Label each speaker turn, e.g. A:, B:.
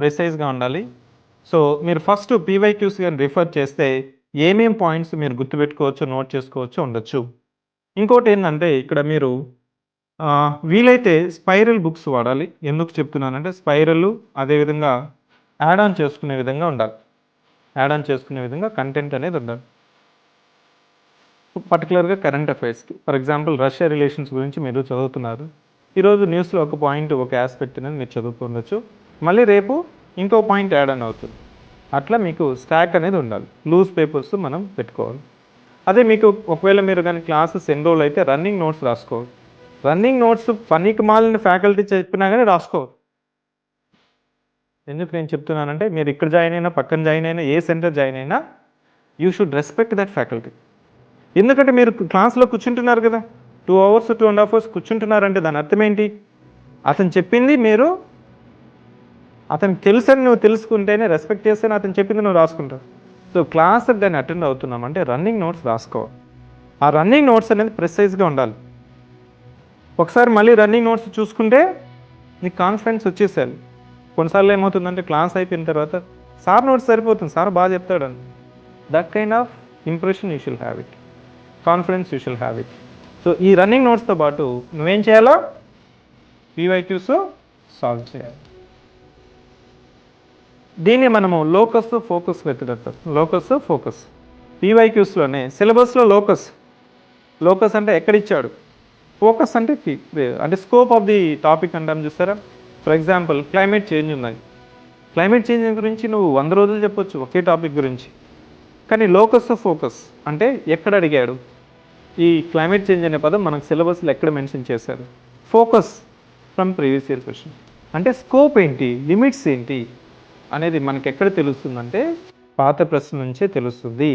A: ప్రిసైజ్‌గా ఉండాలి. సో, మీరు first PYQs గాని రిఫర్ చేస్తే ఏమేం పాయింట్స్ మీరు గుర్తుపెట్టుకోవచ్చో, నోట్ చేసుకోవచ్చో ఉండొచ్చు. ఇంకోటేందంటే ఇక్కడ మీరు వీలైతే స్పైరల్ బుక్స్ వాడాలి. ఎందుకు చెప్తున్నానంటే స్పైరలు అదేవిధంగా యాడ్ ఆన్ చేసుకునే విధంగా ఉండాలి. యాడ్ ఆన్ చేసుకునే విధంగా కంటెంట్ అనేది ఉండాలి. పర్టిక్యులర్‌గా కరెంట్ అఫైర్స్‌కి. ఫర్ ఎగ్జాంపుల్ రష్యా రిలేషన్స్ గురించి మీరు చదువుతున్నారు. ఈరోజు న్యూస్‌లో ఒక పాయింట్, ఒక యాస్పెక్ట్ అనేది మీరు చదువుతుండొచ్చు. మళ్ళీ రేపు ఇంకో పాయింట్ యాడ్ ఆన్ అవుతుంది. అట్లా మీకు స్టాక్ అనేది ఉండాలి. లూజ్ పేపర్స్ మనం పెట్టుకోవాలి. అదే మీకు ఒకవేళ మీరు కానీ క్లాసెస్ ఎన్రోల్ అయితే రన్నింగ్ నోట్స్ రాసుకోవాలి. రన్నింగ్ నోట్స్ పనికి మాలిన ఫ్యాకల్టీ చెప్పినా కానీ రాసుకోవాలి. ఎందుకు నేను చెప్తున్నానంటే మీరు ఇక్కడ జాయిన్ అయినా, పక్కన జాయిన్ అయినా, ఏ సెంటర్ జాయిన్ అయినా you should respect that faculty. ఎందుకంటే మీరు క్లాస్లో కూర్చుంటున్నారు కదా, 2 అవర్స్ 2.5 అవర్స్ కూర్చుంటున్నారంటే దాని అర్థం ఏంటి? అతను చెప్పింది మీరు అతనికి తెలుసని నువ్వు తెలుసుకుంటేనే, రెస్పెక్ట్ చేస్తేనే అతను చెప్పింది నువ్వు రాసుకుంటావు. సో క్లాస్కి దాన్ని అటెండ్ అవుతున్నామంటే రన్నింగ్ నోట్స్ రాసుకోవాలి. ఆ రన్నింగ్ నోట్స్ అనేది ప్రిసైజ్గా ఉండాలి. ఒకసారి మళ్ళీ రన్నింగ్ నోట్స్ చూసుకుంటే నీకు కాన్ఫిడెన్స్ వచ్చేసేయాలి. కొన్నిసార్లు ఏమవుతుందంటే క్లాస్ అయిపోయిన తర్వాత సార్ నోట్స్ సరిపోతుంది, సార్ బాగా చెప్తాడని. That kind of impression you should have it, confidence you should have it. So ఈ రన్నింగ్ నోట్స్తో పాటు నువ్వేం చేయాలో పీవైక్యూస్ సాల్వ్ చేయాలి. దీన్ని మనము లోకస్ ఫోకస్ మెథడ్ అంటారు. లోకస్ ఫోకస్ పీవైక్యూస్లోనే సిలబస్లో లోకస్ అంటే ఎక్కడిచ్చాడు, ఫోకస్ అంటే అంటే స్కోప్ ఆఫ్ ది టాపిక్ అంటాం చూస్తారా. ఫర్ ఎగ్జాంపుల్ క్లైమేట్ చేంజ్ ఉన్నది. క్లైమేట్ చేంజ్ గురించి నువ్వు 100 రోజులు చెప్పొచ్చు ఒకే టాపిక్ గురించి. కానీ లోకస్ ఫోకస్ అంటే ఎక్కడ అడిగాడు, ఈ క్లైమేట్ చేంజ్ అనే పదం మనకు సిలబస్లో ఎక్కడ మెన్షన్ చేశారు, focus from previous year question అంటే స్కోప్ ఏంటి, లిమిట్స్ ఏంటి అనేది మనకి ఎక్కడ తెలుస్తుందంటే పాత ప్రశ్న నుంచే తెలుస్తుంది.